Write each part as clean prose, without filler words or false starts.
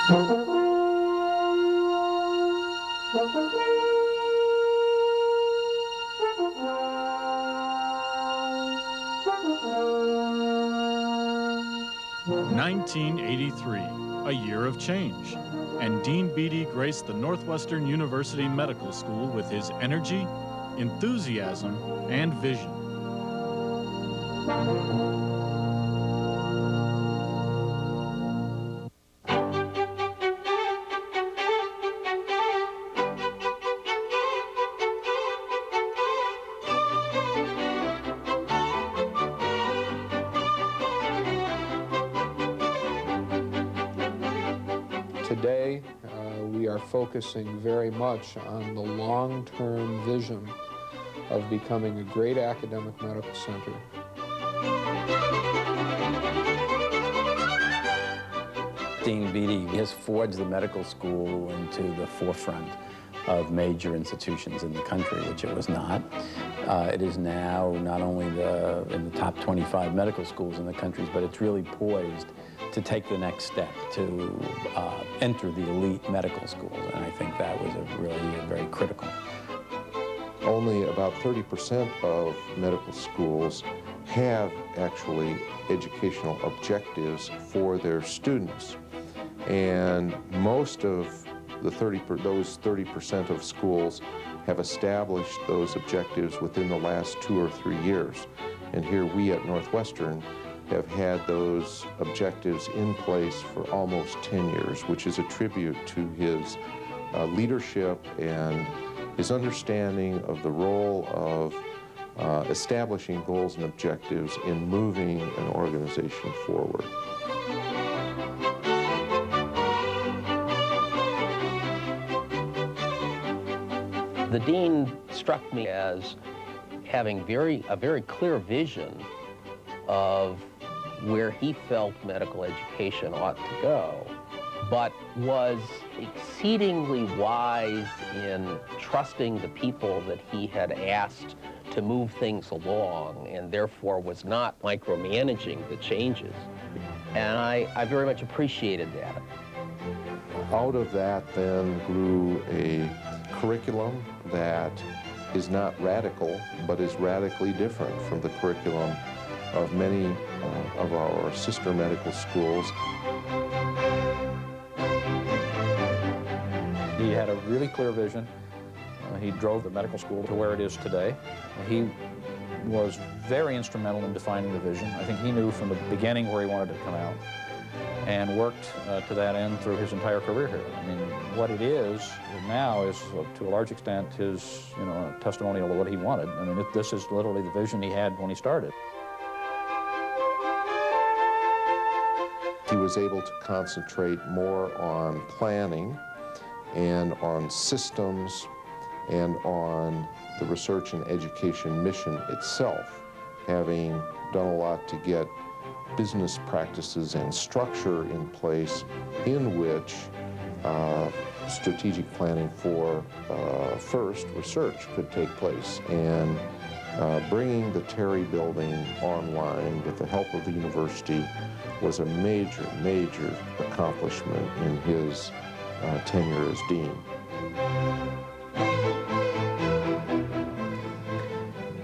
1983, a year of change, and Dean Beaty graced the Northwestern University Medical School with his energy, enthusiasm, and vision. Today, we are focusing very much on the long-term vision of becoming a great academic medical center. Dean Beaty has forged the medical school into the forefront of major institutions in the country, which it was not. It is now not only in the top 25 medical schools in the country, but it's really poised to take the next step to enter the elite medical schools, and I think that was really very critical. Only about 30% of medical schools have actually educational objectives for their students, and most of those 30% of schools have established those objectives within the last 2 or 3 years. And here we at Northwestern have had those objectives in place for almost 10 years, which is a tribute to his leadership and his understanding of the role of establishing goals and objectives in moving an organization forward. The dean struck me as having a very clear vision of where he felt medical education ought to go, but was exceedingly wise in trusting the people that he had asked to move things along, and therefore was not micromanaging the changes. And I very much appreciated that. Out of that then grew a curriculum that is not radical, but is radically different from the curriculum of many of our sister medical schools. He had a really clear vision. He drove the medical school to where it is today. He was very instrumental in defining the vision. I think he knew from the beginning where he wanted to come out and worked to that end through his entire career here. I mean, what it is now is, to a large extent, his testimonial to what he wanted. I mean, this is literally the vision he had when he started. He was able to concentrate more on planning and on systems and on the research and education mission itself, having done a lot to get business practices and structure in place in which strategic planning for first research could take place. And bringing the Terry building online with the help of the university was a major, major accomplishment in his tenure as dean.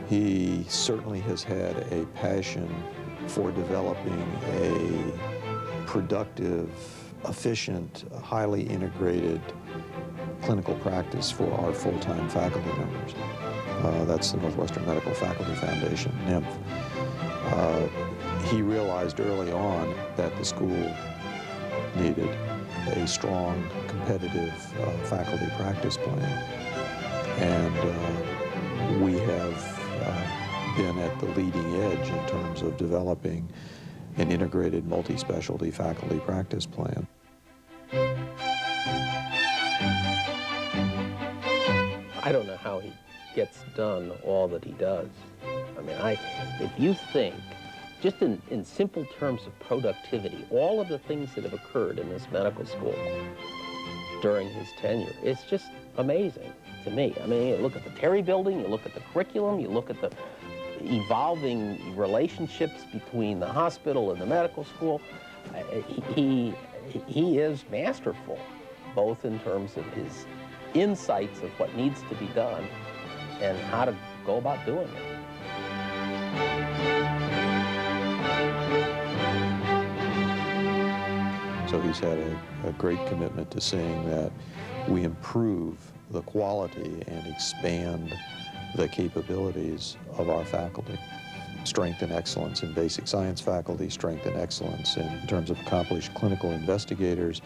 He certainly has had a passion for developing a productive, efficient, highly integrated clinical practice for our full-time faculty members. That's the Northwestern Medical Faculty Foundation, NIMF. He realized early on that the school needed a strong, competitive faculty practice plan. And we have been at the leading edge in terms of developing an integrated multi-specialty faculty practice plan. I don't know how he gets done all that he does. I mean, if you think, just in simple terms of productivity, all of the things that have occurred in this medical school during his tenure, it's just amazing to me. I mean, you look at the Terry building, you look at the curriculum, you look at the evolving relationships between the hospital and the medical school. He he is masterful, both in terms of his insights of what needs to be done and how to go about doing it. So he's had a great commitment to seeing that we improve the quality and expand the capabilities of our faculty. Strength and excellence in basic science faculty, strength and excellence in terms of accomplished clinical investigators,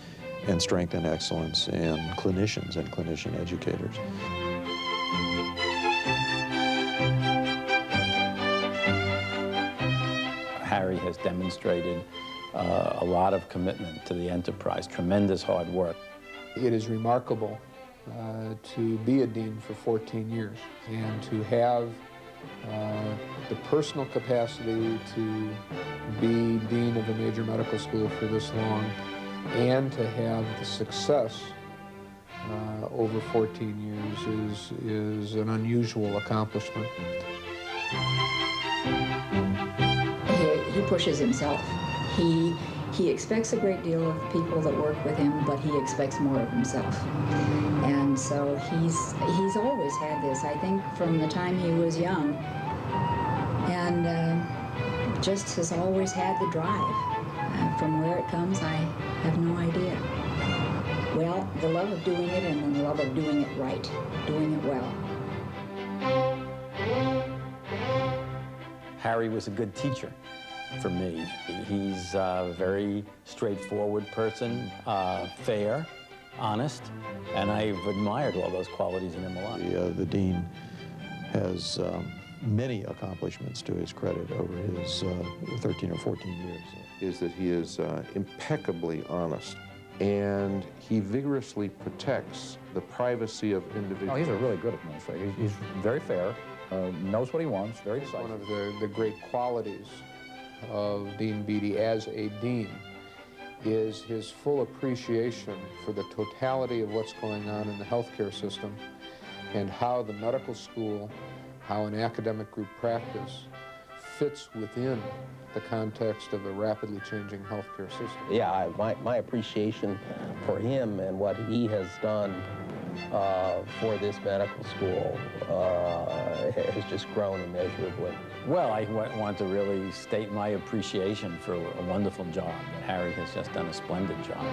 and strength and excellence in clinicians and clinician educators. Harry has demonstrated a lot of commitment to the enterprise, tremendous hard work. It is remarkable to be a dean for 14 years and to have the personal capacity to be dean of a major medical school for this long and to have the success over 14 years is an unusual accomplishment. He pushes himself. He expects a great deal of people that work with him, but he expects more of himself. And so he's always had this, I think, from the time he was young. And just has always had the drive. From where it comes, I have no idea. Well, the love of doing it and then the love of doing it right, doing it well. Harry was a good teacher for me. He's a very straightforward person, fair, honest, and I've admired all those qualities in him a lot. The dean has many accomplishments to his credit over his 13 or 14 years. Is that he is impeccably honest, and he vigorously protects the privacy of individuals. No, he's a really good administrator. He's very fair, knows what he wants, very decisive. One of the great qualities of Dean Beaty as a dean is his full appreciation for the totality of what's going on in the healthcare system and how the medical school, how an academic group practice fits within the context of a rapidly changing healthcare system. Yeah, my appreciation for him and what he has done for this medical school has just grown immeasurably. Well, I want to really state my appreciation for a wonderful job. Harry has just done a splendid job.